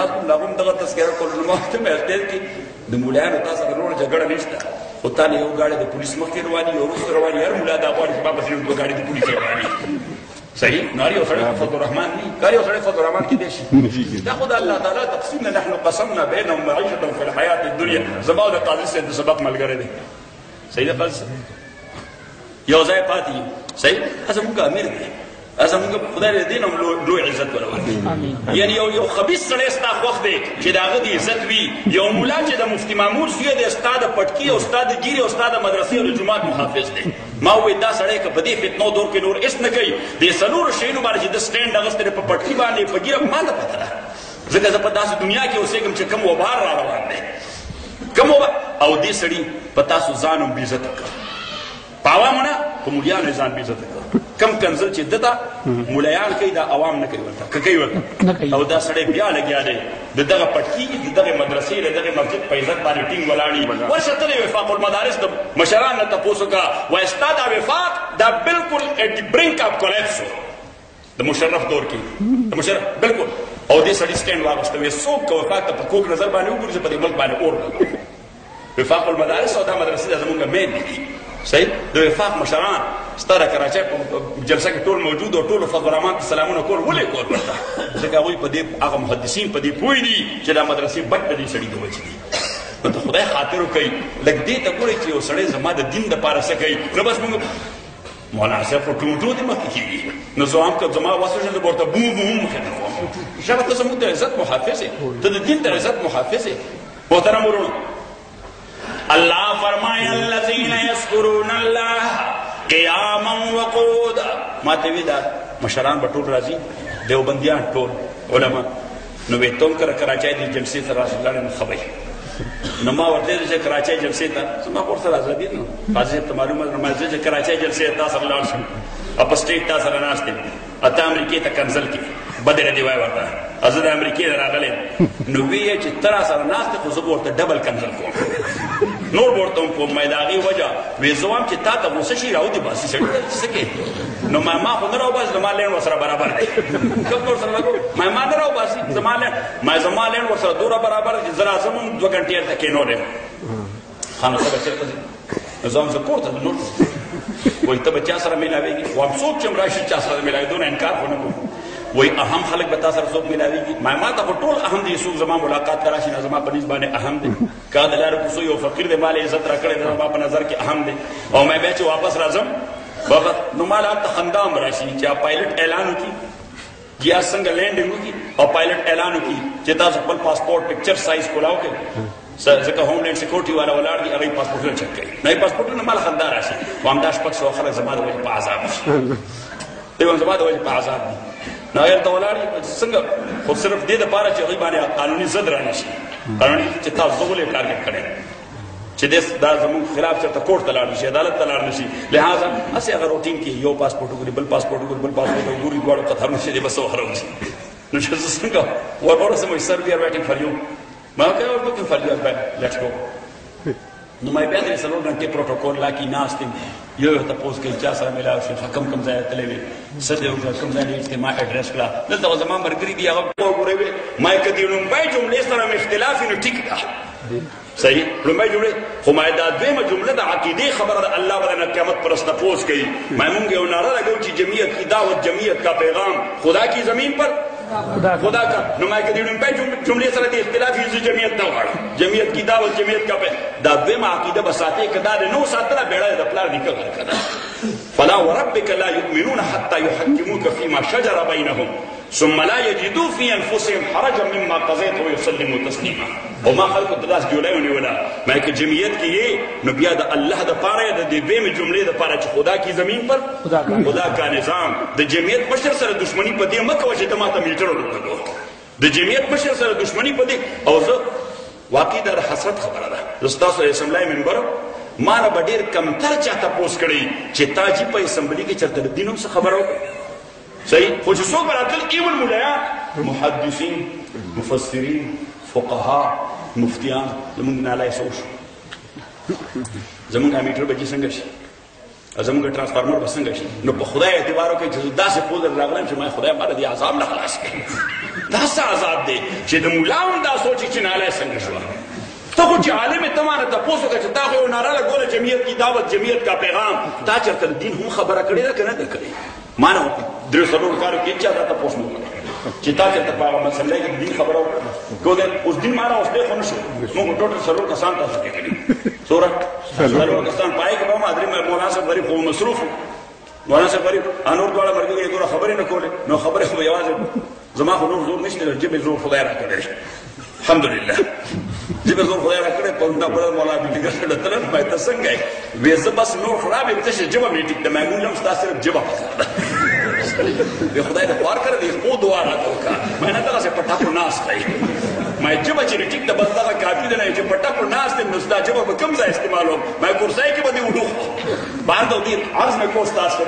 ناس کوم هغه هم دغه تذکره کول نو ما ته مې اسټیج کې د مولایانو تا سره نور جګړه نشته خو تا نه یو ګاډی د پولیس مخکې رواني یو وروسته رواني هر ملا دا غواړي چې ما پسې دوه ګاډي د پولیس رواني صحیح نو یو سړی فضل الرحمن وي کار یو سړی فضل الرحمن کېدی شي دا خو د الله تعالی تقسیم نه نحن قسمنا بینهم معیشتهم فی الحیات الدنیا زما د قاضي صاحب د سبق ملګری دی صحیح ده قاضي صاحب یو ځای پاتې صحیح هغه موږ امیر دی هغه موږ خدای دې دین هم لوی عزت ولوري یعنی یو خبيث سړی ستا خوښ دی چې د هغه د عزت وي یو مولا چې د مفتي مامور زوی دی استاد پټکي او استاد ګیري او استاد مدرسې او د جومات محافظ دی ما وې دا سړی که په دې فتنو دور کې نور هېڅ نه کوي د څلورو شیانو باندې چې د سټینډ اغوستی دی په پټکي باندې په ګیره ما ته پته ده ځکه زه په داسې دنیا کې اوسېږم چې کوم وبار را روان دی کوم وبار او دې سړي په تاسو ځان هم بېعزت کړ په عوامو نه په مولیانو یې ځان بېعزت کړ کم کنزل چې دته مولیان کوي دا عوام نه کوي ورته که کوي ورته او دا سړی بیا لګیا دی د دغه پټکي د دغه مدرسې د دغه مسجد په عزت باندې ټینګ ولاړي ورشه ته د وفاق المدارس د مشران نه تپوس وکړه وایي ستا دا وفاق دا بلکل ایټ د برینک اف کولیپس و د مشرف دور کې د مشرف بلکل او دې سړي سټینډ واغوسته وایي څوک که وفاق ته په کوږ نظر باندې وګوري چې په دې ملک باندې اور وفاق المدارس او دا مدرسې د زمونږ مین دي صحیح د وفاق مشران ستا د کراچۍ په جلسه کې ټول موجود او ټولو فضل الرحمن ته سلامونه کول ولې کول ورته ځکه هغوی په دې هغه محدثین په دې پوه دي چې دا مدرسې بټ د دې سړي د وجې دي نو ته خدای خاطر وکوئ لږ دې ته ګورئ چې یو سړی زما د دین دپاره څه کوي نو بس موږ مولانا صاحب خو ټوټو دې مخکې کېږي نو زه هم که زما وس وشم زه به ورته بوم بوم مخې ته کوم ژبه ته زموږ د عزت محافظ یې ته د دین د عزت محافظ یې محترم ورونو اللہ فرمائے الذین یذکرون اللہ قیاما وقعودا ما ته وی دا مشران به ټول راځي دیوبندیان ټول علما نو وی تم کراچۍ د جلسې ته راشي لاړې نو خبرې نو ما ورته چې کراچۍ جلسې ته زما کور سره ازادي نو قاضي صاحب ته معلومه ده ما چې کراچۍ جلسې ته سره لاړ شم په سټیټ تا سره ناست یم اته امریکې ته کنزل کې بدره دی وای ورته زه د امریکې راغلی نو وی چې ته را سره ناست خو زه به ورته ډبل کنزل کوم نور ورته هم کوم د هغې وجه وی زه وایم چې تا ته غوسه شي راودې باسي سړي څه کوې نو ما خو نه راوباسي زما لینډ ورسره برابر دی کوم ورسره لګو ما نه راوباسي زما لینډ ورسره دومره برابر دی چې زه راځم هم 2 ګنټې هلته کېنولم ښه نو ته به چېرته ځې نو زه هم زه کور ته نور وایي ته به چا سره میلاوېږي وایم څوک چې هم راشي چا سره میلاوېدو نه انکار خو نه کوم وایي اهم خلک به تا سره څوک میلاوېږي ما ته خو ټول اهم دي څوک زما ملاقات ته راشي نه زما په نسبت باندې اهم دی که د لارې کوڅو یو فقیر دی ما له عزت را کړی دی زما په نظر کې اهم دی او ما بیا چې واپس راځم نو ما له هلته خندا هم راشي چې پایلټ اعلان وکړي جهاز څنګه لینډینګ وکړي او پایلټ اعلان وکړي چې تاسو خپل پاسپورټ پکچر سایز کولاو کړئ ځکه هوم لینډ سیکورټي والا ولاړ دي هغوی پاسپورټونه چک کوي نو پاسپورټونه ما له خندا راشي خو همدا 600 خلک زما د وجې په عذاب شي دوی هم زما د وجې په عذاب دي نو هلته ولاړ دي څنګه خو صرف دې دپاره چې هغوی باندې قانوني ضد را نه شي قانوني چې تاسو زه ولې ټارګېټ کړی چې دا زموږ خلاف چېرته کورټ ته لاړ نه شي عدالت ته لاړ نه شي لہذا هسې هغه روټین کې یو پاسپورټ وګوري بل پاسپورټ وګوري بل پاسپورټ وګوري دواړو قطار نه شي دی بس وخره وځي نو چې زه څنګه ورسم وایي سر وي آر ویټینګ فار یو ما وکړه ور لوکینګ فار یو لیټس گو نو ما بیا درې 4 غنټې پروټوکول لا کې ناست یم یو یو تپوس کوي چا سره میلاو شي کم ځای تللی وي څه دی وکړه کوم ځای دی اجتماع اډرس کړه دلته زما ملګري دي هغه وګورئ ما که د لومبۍ جملې سره مې اختلاف وي نو ټیک ده صحیح لومبۍ جملې خو ما دا دویمه جمله د عقیدې خبره ده الله به د قیامت پر تپوس کوي ما مونږ یو نعره لګوو چې جمعیت کی دعوت جمعیت کا پیغام خدا کی زمین پر خدا کا نو ما که د لومبۍ جملې سره د اختلاف وي زه جمعیت نه غواړم جمعیت کی دعوت جمعیت کا دا دویمه عقیده به ساتې که دا د نو ساتله بیړه د پلار نیکه غرقه ده فلا وربک لا یؤمنون حتی یحکموک فیما شجر بینهم ثم لا یجدوا فی انفسهم حرجا مما قضیت ویسلموا تسلیما او ما خلکو ته داسې جوړی ونیوله ما که جمعیت کې یې نو بیا د الله دپاره یې د دې دویمې جملې دپاره چې خدا کی زمین پر خدا کا نظام د جمعیت مشر سره دشمني په دې مه کوه چې ته ما ته میټر ورکړو د جمعیت مشر سره دشمني په دې او زه واقعي دا د حسرت خبره ده زه ستاسو د اسمبلی ممبر ما نه به ډېر کمتر چا تپوس کړی چې تا جي په اسمبلي کې چېرته د دین هم څه خبره وکړه صحیح خو چې څوک به راتلل ایون مولیان محدثین مفسرین فقها مفتیان زمونږ نالی څه وشو زمونږ میټر به جي څنګه شي زمونږ ټرانسفارمر به څنګه شي نو په خدای اعتبار وکړئ چې زه داسې پوزر راغلم چې ما خدای ما له دې عذاب نه خلاص کړي دا څه عذاب دی چې د ملا هم دا سوچي چې نالی څنګه شوه ته خو چې عالم یې ته مانه تپوس وکړه چې تا خو یو ناره لګوله جمعیت کی دعوت جمعیت کا پیغام تا چېرته د دین هم خبره کړې ده که نه ده کړې ما نه درې څلورو کالو کې هېچا دا تپوس نه وکړه چې تا چېرته په هغه مسله کې د دین خبره وکړه اوس دین مانه اوس دی خو نه شو موږ ټوټل څلور کسان تاسو کې کړي څومره څلور کسان پای کې به هم ادرې مولانا صاحب غریب خو مصروف مولانا صاحب غریب نور دواړه ملګري یې دومره خبرې نه کولې نو خبرې خو به یوازې زما خو نور زور نشته د ژبې زور خدای راکړی الحمدلله ژبې زور خدای راکړی په همدا بله مولانا بېټي ګرځېده تلل ما ته څنګه یې ویې زه بس نور خراب یم ته چې ژبه مې ټیک ده ما مونږ هم ستا صرف ژبه پکار ده وی خدای د خوار کړی دی خپو دعا راته وکړه ما نه دغسې په ټاپو ناست دی ما ژبه چې ټیک ده بس دغه کافي ده نه چې په ټاپو ناست یم نو ستا ژبه به کوم ځای استعمالوم ما کورسۍ کې به دې وډوخ بهر د دې عرض مې کو ستاسو